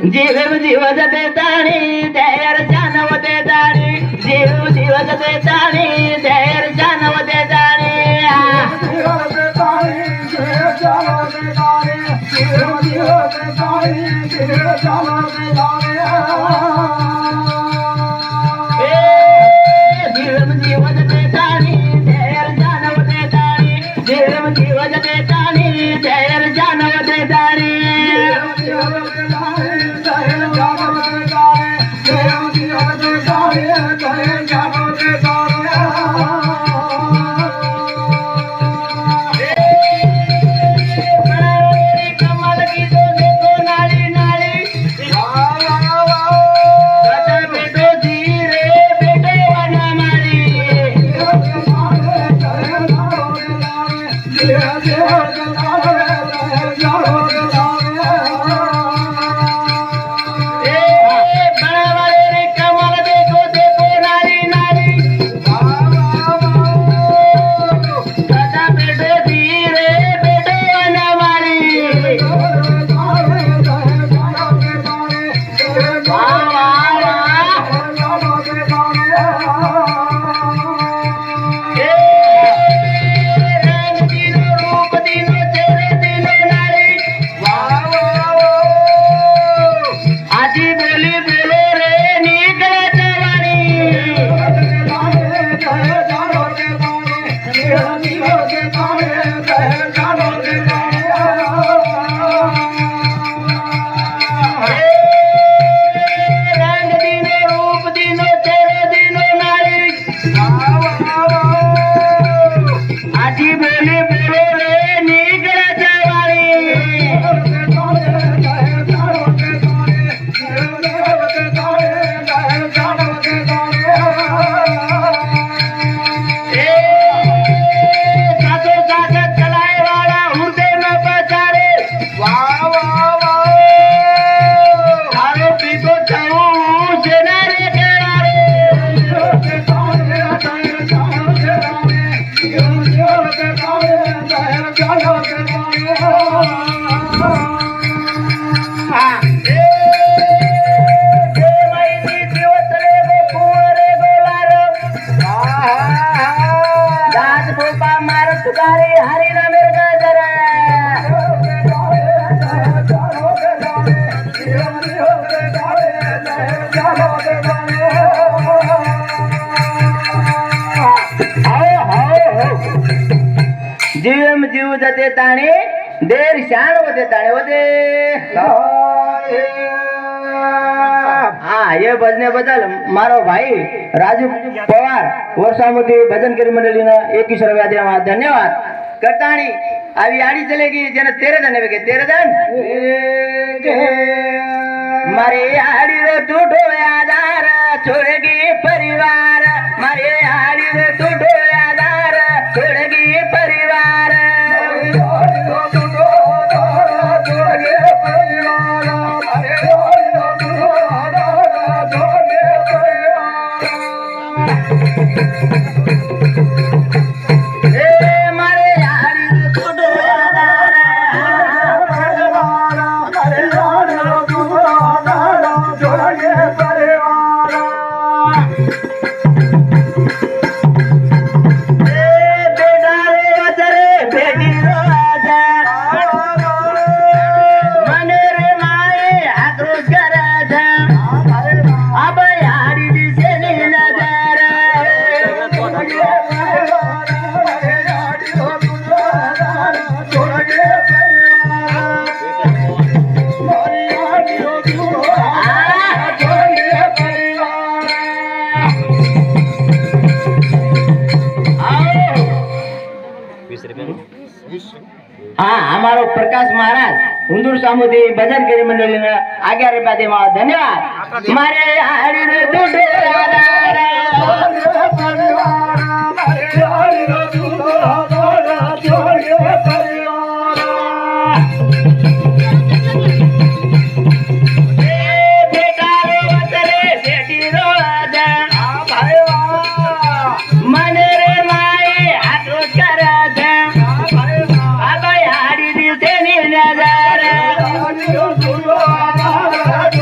जीव जीव जते ताणी धैर्य जानवते ताणी जीव जीव जते ताणी धैर्य जानवते ताणी जीव जीव जते ताणे देर शान होते ताणे होते। हाँ ये भजने बदल मारो भाई राजू पवार वर्षामती भजन कीर्तन मंडली ने 21 रुपया धन्यवाद करताणी अभी आड़ी चलेगी जन 13 जन वेगे 13 जन मारे आड़ी रो टूटो आधार छोड़ेगी परिवार मारे आड़ी रो टूटो आधार छोड़ेगी परिवार हाँ हमारो प्रकाश महाराज हुंदूर सामुदी भजन कीर्तन मंडली ने 11 रुपया दे धन्यवाद मारे हरि रे दुडे Thank you.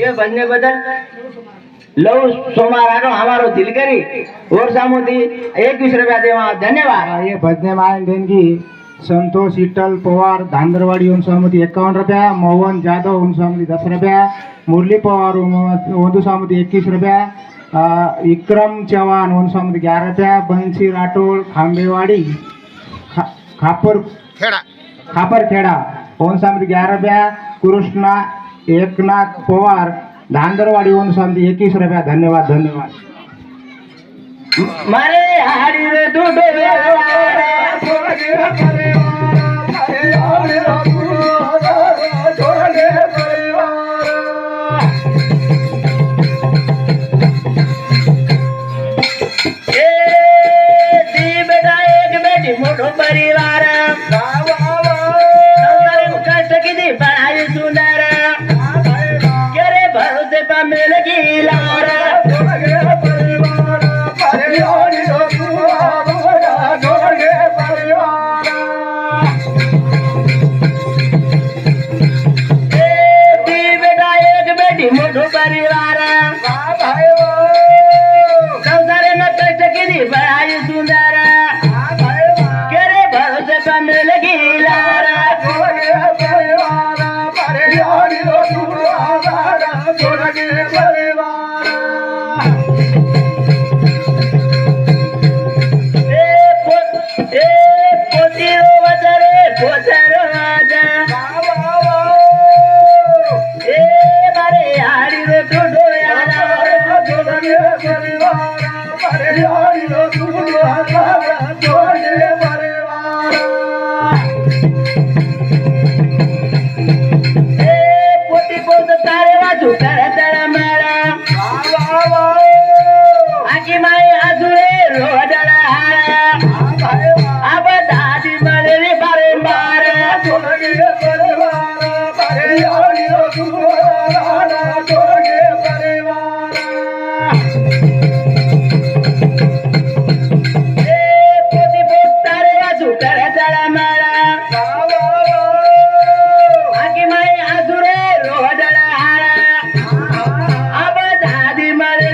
ये बनने बदल लव सोमारानो हमारो दिल करी और सामोदी 21 रुपया देवा धन्यवाद। ये भजने मायन देणगी संतोष विठ्ठल पवार धांदरवाडी उंचामती 51 रुपया, मोहन जाधव उंचामती 10 रुपया, मुरली पवार उंचामती 21 रुपया, विक्रम चव्हाण उंचामती 11 रुपया, बंसी राठोड खांबेवाडी खापरखेडा उंचामती 11 रुपया, कृष्णा एकनाथ पवार धांदरवाडी उंचामती 21 रुपया। धन्यवाद धन्यवाद। मारे हारी रे दुडो मोठो परिवार कष्ट किती पढ़ाई सुंदर केरे भरोसे पर मिल गीला मोठो परिवार संसारे न कष्ट किती पढ़ाई सुंदर केरे भरोसे पर मिल गीला अब दादी मरे